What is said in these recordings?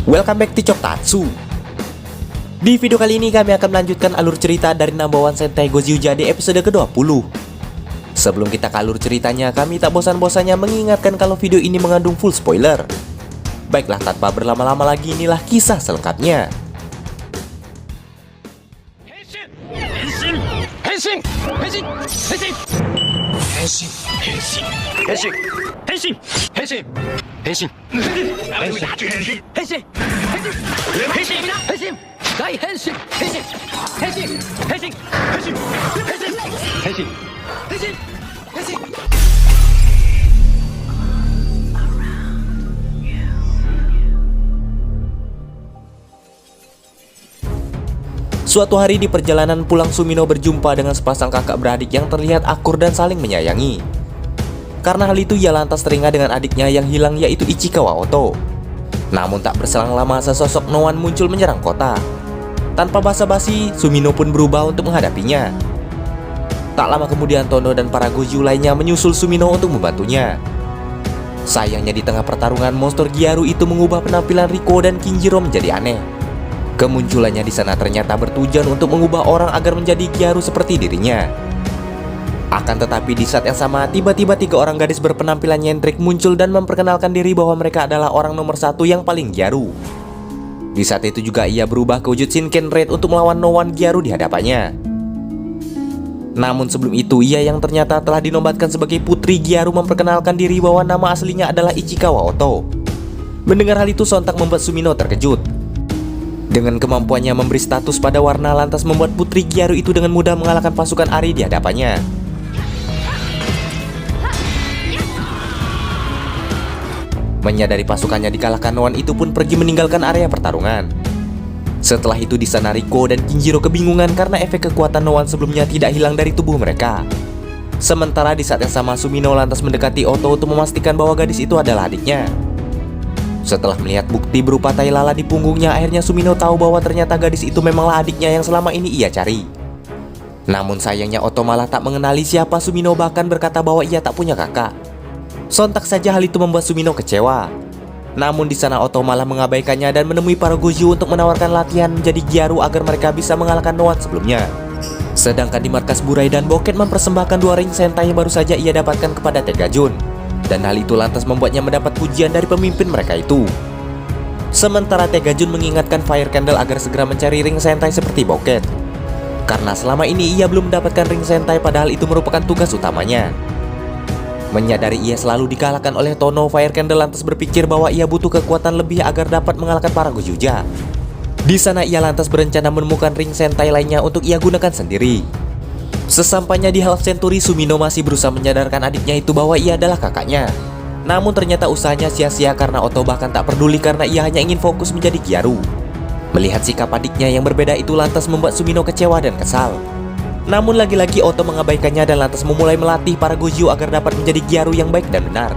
Welcome back to Choktatsu. Di video kali ini kami akan melanjutkan alur cerita dari Number One Sentai Gozyuja di episode ke-20. Sebelum kita ke alur ceritanya, kami tak bosan-bosannya mengingatkan kalau video ini mengandung full spoiler. Baiklah, tanpa berlama-lama lagi, inilah kisah selengkapnya. Suatu hari di perjalanan pulang, Sumino berjumpa dengan sepasang kakak beradik yang terlihat akur dan saling menyayangi. Karena hal itu ia lantas teringat dengan adiknya yang hilang, yaitu Ichikawa Oto. Namun tak berselang lama sesosok Noan muncul menyerang kota. Tanpa basa-basi, Sumino pun berubah untuk menghadapinya. Tak lama kemudian Tono dan para Goju lainnya menyusul Sumino untuk membantunya. Sayangnya di tengah pertarungan, monster Gyaru itu mengubah penampilan Riko dan Kinjiro menjadi aneh. Kemunculannya di sana ternyata bertujuan untuk mengubah orang agar menjadi Gyaru seperti dirinya. Akan tetapi di saat yang sama, tiba-tiba 3 orang gadis berpenampilan nyentrik muncul dan memperkenalkan diri bahwa mereka adalah orang nomor 1 yang paling Gyaru. Di saat itu juga ia berubah ke wujud Shinken Red untuk melawan Noan Gyaru di hadapannya. Namun sebelum itu, ia yang ternyata telah dinobatkan sebagai putri Gyaru memperkenalkan diri bahwa nama aslinya adalah Ichikawa Oto. Mendengar hal itu sontak membuat Sumino terkejut. Dengan kemampuannya memberi status pada warna, lantas membuat putri Gyaru itu dengan mudah mengalahkan pasukan Ari di hadapannya. Menyadari pasukannya dikalahkan, Noan itu pun pergi meninggalkan area pertarungan. Setelah itu di sana Riko dan Kinjiro kebingungan karena efek kekuatan Noan sebelumnya tidak hilang dari tubuh mereka. Sementara di saat yang sama, Sumino lantas mendekati Oto untuk memastikan bahwa gadis itu adalah adiknya. Setelah melihat bukti berupa tai lalat di punggungnya, akhirnya Sumino tahu bahwa ternyata gadis itu memanglah adiknya yang selama ini ia cari. Namun sayangnya Oto malah tak mengenali siapa Sumino, bahkan berkata bahwa ia tak punya kakak. Sontak saja hal itu membuat Sumino kecewa. Namun di sana Oto malah mengabaikannya dan menemui para Goju untuk menawarkan latihan menjadi Gyaru agar mereka bisa mengalahkan Noan sebelumnya. Sedangkan di markas Burai dan Boket mempersembahkan 2 ring sentai yang baru saja ia dapatkan kepada Tegajun. Dan hal itu lantas membuatnya mendapat pujian dari pemimpin mereka itu. Sementara Tegajun mengingatkan Fire Candle agar segera mencari ring sentai seperti Boket, karena selama ini ia belum mendapatkan ring sentai padahal itu merupakan tugas utamanya. Menyadari ia selalu dikalahkan oleh Tono, Fire Candle lantas berpikir bahwa ia butuh kekuatan lebih agar dapat mengalahkan para Gojuja. Di sana ia lantas berencana menemukan ring sentai lainnya untuk ia gunakan sendiri. Sesampainya di Half Century, Sumino masih berusaha menyadarkan adiknya itu bahwa ia adalah kakaknya. Namun ternyata usahanya sia-sia karena Oto bahkan tak peduli karena ia hanya ingin fokus menjadi Gyaru. Melihat sikap adiknya yang berbeda itu lantas membuat Sumino kecewa dan kesal. Namun lagi-lagi Oto mengabaikannya dan lantas memulai melatih para Goju agar dapat menjadi Gyaru yang baik dan benar.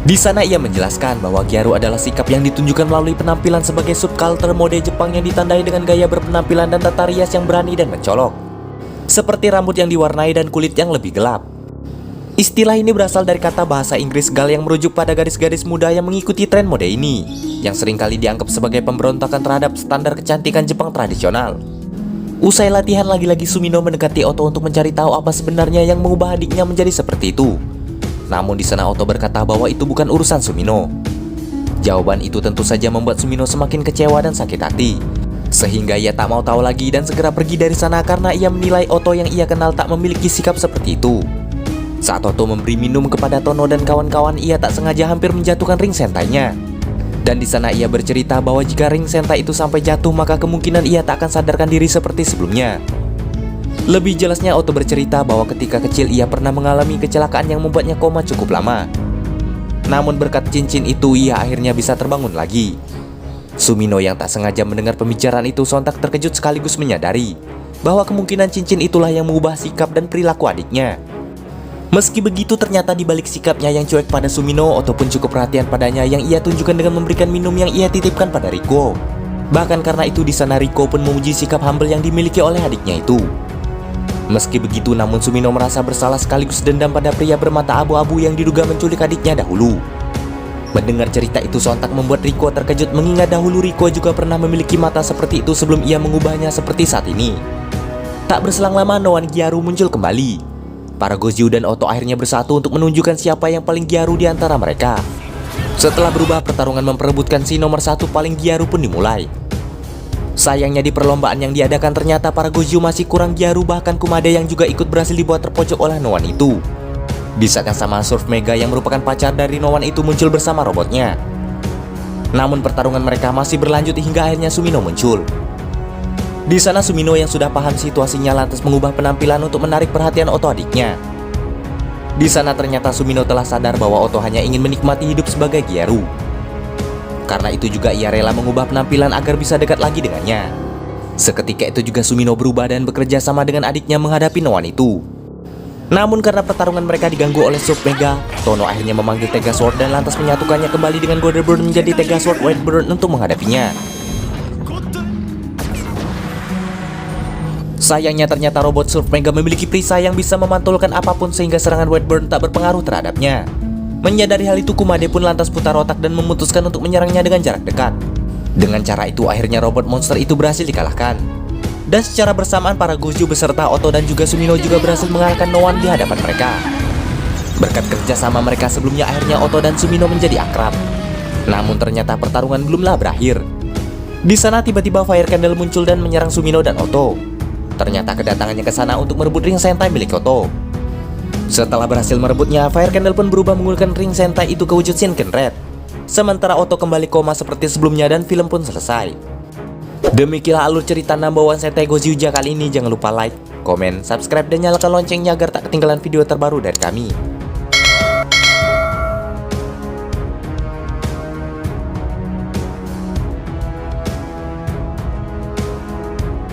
Di sana ia menjelaskan bahwa Gyaru adalah sikap yang ditunjukkan melalui penampilan sebagai subkultur mode Jepang yang ditandai dengan gaya berpenampilan dan tata rias yang berani dan mencolok, seperti rambut yang diwarnai dan kulit yang lebih gelap. Istilah ini berasal dari kata bahasa Inggris Gal yang merujuk pada gadis-gadis muda yang mengikuti tren mode ini, yang seringkali dianggap sebagai pemberontakan terhadap standar kecantikan Jepang tradisional. Usai latihan, lagi-lagi Sumino mendekati Oto untuk mencari tahu apa sebenarnya yang mengubah adiknya menjadi seperti itu. Namun di sana Oto berkata bahwa itu bukan urusan Sumino. Jawaban itu tentu saja membuat Sumino semakin kecewa dan sakit hati, sehingga ia tak mau tahu lagi dan segera pergi dari sana karena ia menilai Oto yang ia kenal tak memiliki sikap seperti itu. Saat Oto memberi minum kepada Tono dan kawan-kawan, ia tak sengaja hampir menjatuhkan ring sentainya. Dan di sana ia bercerita bahwa jika ring sentai itu sampai jatuh, maka kemungkinan ia tak akan sadarkan diri seperti sebelumnya. Lebih jelasnya Oto bercerita bahwa ketika kecil ia pernah mengalami kecelakaan yang membuatnya koma cukup lama. Namun berkat cincin itu ia akhirnya bisa terbangun lagi. Sumino yang tak sengaja mendengar pembicaraan itu sontak terkejut sekaligus menyadari bahwa kemungkinan cincin itulah yang mengubah sikap dan perilaku adiknya. Meski begitu, ternyata di balik sikapnya yang cuek pada Sumino, Oto pun cukup perhatian padanya yang ia tunjukkan dengan memberikan minum yang ia titipkan pada Riko. Bahkan karena itu di sana Riko pun memuji sikap humble yang dimiliki oleh adiknya itu. Meski begitu, namun Sumino merasa bersalah sekaligus dendam pada pria bermata abu-abu yang diduga menculik adiknya dahulu. Mendengar cerita itu sontak membuat Rico terkejut mengingat dahulu Rico juga pernah memiliki mata seperti itu sebelum ia mengubahnya seperti saat ini. Tak berselang lama Noan Gyaru muncul kembali. Para Goju dan Oto akhirnya bersatu untuk menunjukkan siapa yang paling Gyaru di antara mereka. Setelah berubah, pertarungan memperebutkan si nomor 1 paling Gyaru pun dimulai. Sayangnya di perlombaan yang diadakan ternyata para Goju masih kurang Gyaru, bahkan Kumade yang juga ikut berhasil dibuat terpojok oleh Noan itu. Di saat yang sama Surf Mega yang merupakan pacar dari Noan itu muncul bersama robotnya. Namun pertarungan mereka masih berlanjut hingga akhirnya Sumino muncul. Di sana Sumino yang sudah paham situasinya lantas mengubah penampilan untuk menarik perhatian Oto adiknya. Di sana ternyata Sumino telah sadar bahwa Oto hanya ingin menikmati hidup sebagai Gyaru. Karena itu juga ia rela mengubah penampilan agar bisa dekat lagi dengannya. Seketika itu juga Sumino berubah dan bekerja sama dengan adiknya menghadapi Noan itu. Namun karena pertarungan mereka diganggu oleh Surf Mega, Tono akhirnya memanggil Tega Sword dan lantas menyatukannya kembali dengan Golden Burn menjadi Tega Sword White Burn untuk menghadapinya. Sayangnya ternyata robot Surf Mega memiliki perisai yang bisa memantulkan apapun sehingga serangan White Burn tak berpengaruh terhadapnya. Menyadari hal itu, Kumade pun lantas putar otak dan memutuskan untuk menyerangnya dengan jarak dekat. Dengan cara itu akhirnya robot monster itu berhasil dikalahkan. Dan secara bersamaan para Goju beserta Oto dan juga Sumino juga berhasil mengalahkan Noan di hadapan mereka. Berkat kerjasama mereka sebelumnya akhirnya Oto dan Sumino menjadi akrab. Namun ternyata pertarungan belumlah berakhir. Di sana tiba-tiba Fire Candle muncul dan menyerang Sumino dan Oto. Ternyata kedatangannya ke sana untuk merebut ring Sentai milik Oto. Setelah berhasil merebutnya, Fire Candle pun berubah menggunakan ring Sentai itu ke wujud Shinken Red. Sementara Oto kembali koma seperti sebelumnya dan film pun selesai. Demikianlah alur cerita Number One Sentai Gozyuja kali ini. Jangan lupa like, komen, subscribe, dan nyalakan loncengnya agar tak ketinggalan video terbaru dari kami.